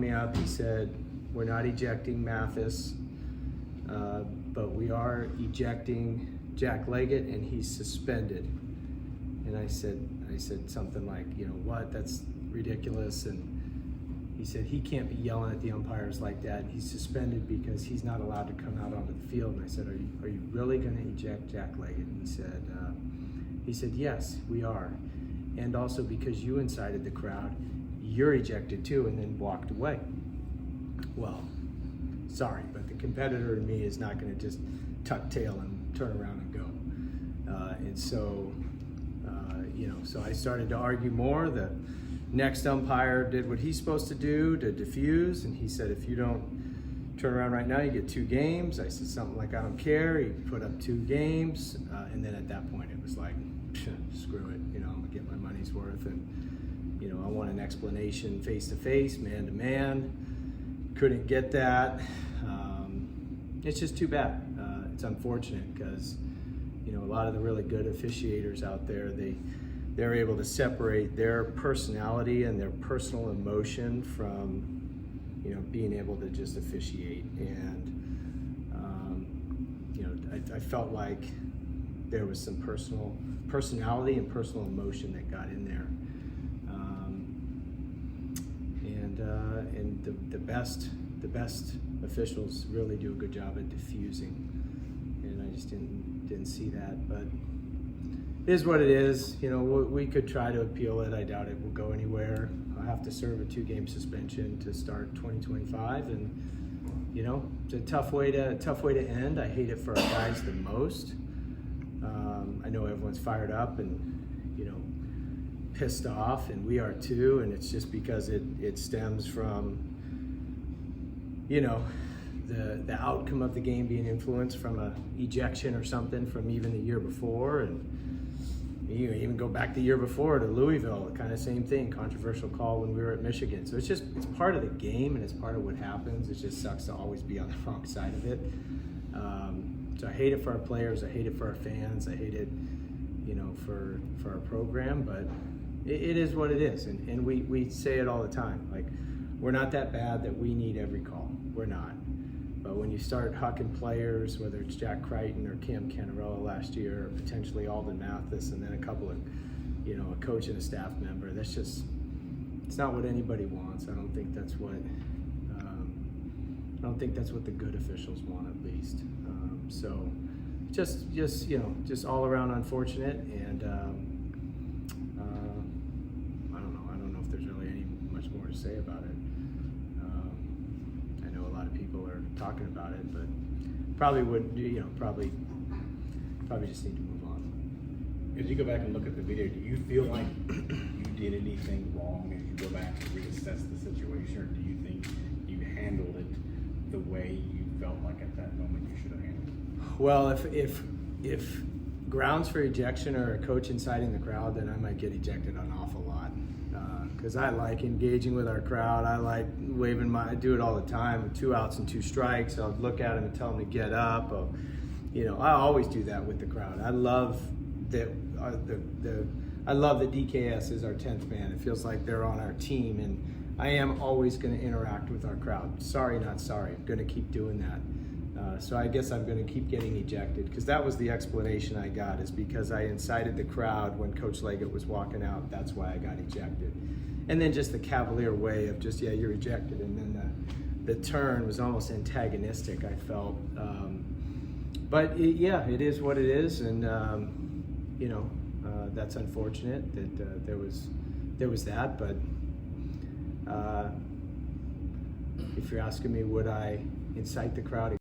me up. He said, we're not ejecting Mathis, but we are ejecting Jack Leggett, and he's suspended. And I said something like, you know what, that's ridiculous. And he said he can't be yelling at the umpires like that, and he's suspended because he's not allowed to come out onto the field. And I said, are you really going to eject Jack Leggett? And he said, yes, we are. And also because you incited the crowd, you're ejected too, and then walked away. Well, sorry, but the competitor in me is not going to just tuck tail and turn around and go. So I started to argue more. The next umpire did what he's supposed to do to diffuse, and he said, if you don't turn around right now, you get 2 games. I said something like, I don't care. He put up 2 games, and then at that point it was like, screw it, you know, I'm gonna get my money's worth. And you know, I want an explanation face-to-face, man-to-man. Couldn't get that. It's just too bad. It's unfortunate because, you know, a lot of the really good officiators out there, they're able to separate their personality and their personal emotion from, you know, being able to just officiate. And you know, I felt like there was some personality and personal emotion that got in there. And the best officials really do a good job at diffusing, and I just didn't see that. But it is what it is. You know, we could try to appeal it. I doubt it will go anywhere. I'll have to serve a 2-game suspension to start 2025, and you know, it's a tough way to end. I hate it for our guys the most. I know everyone's fired up and, you know, pissed off, and we are too, and it's just because it stems from, you know, the outcome of the game being influenced from a ejection or something from even the year before. And you even go back the year before to Louisville, kind of same thing, controversial call when we were at Michigan. So it's part of the game, and it's part of what happens. It just sucks to always be on the wrong side of it. So I hate it for our players, I hate it for our fans, I hate it, you know, for our program, but it is what it is. And we say it all the time, like, we're not that bad that we need every call. We're not. But when you start hucking players, whether it's Jack Crichton or Cam Canarella last year, or potentially Alden Mathis, and then a couple of, you know, a coach and a staff member, that's just, it's not what anybody wants. I don't think that's what the good officials want, at least. So just you know, just all around unfortunate, and I don't know if there's really any much more to say about it. I know a lot of people are talking about it, but probably just need to move on. As you go back and look at the video, do you feel like you did anything wrong as you go back and reassess the situation, or do you think you handled it the way you felt like at that moment you should have handled it? Well, if grounds for ejection are a coach inciting the crowd, then I might get ejected an awful lot. Because I like engaging with our crowd. I like waving I do it all the time. With 2 outs and 2 strikes, I'll look at them and tell them to get up. You know, I always do that with the crowd. I love that DKS is our 10th man. It feels like they're on our team, and I am always going to interact with our crowd. Sorry, not sorry. I'm going to keep doing that. So I guess I'm going to keep getting ejected, because that was the explanation I got, is because I incited the crowd when Coach Leggett was walking out. That's why I got ejected. And then just the cavalier way of just, yeah, you're ejected. And then the turn was almost antagonistic, I felt. But it is what it is. And, you know, that's unfortunate that there was that. But if you're asking me, would I incite the crowd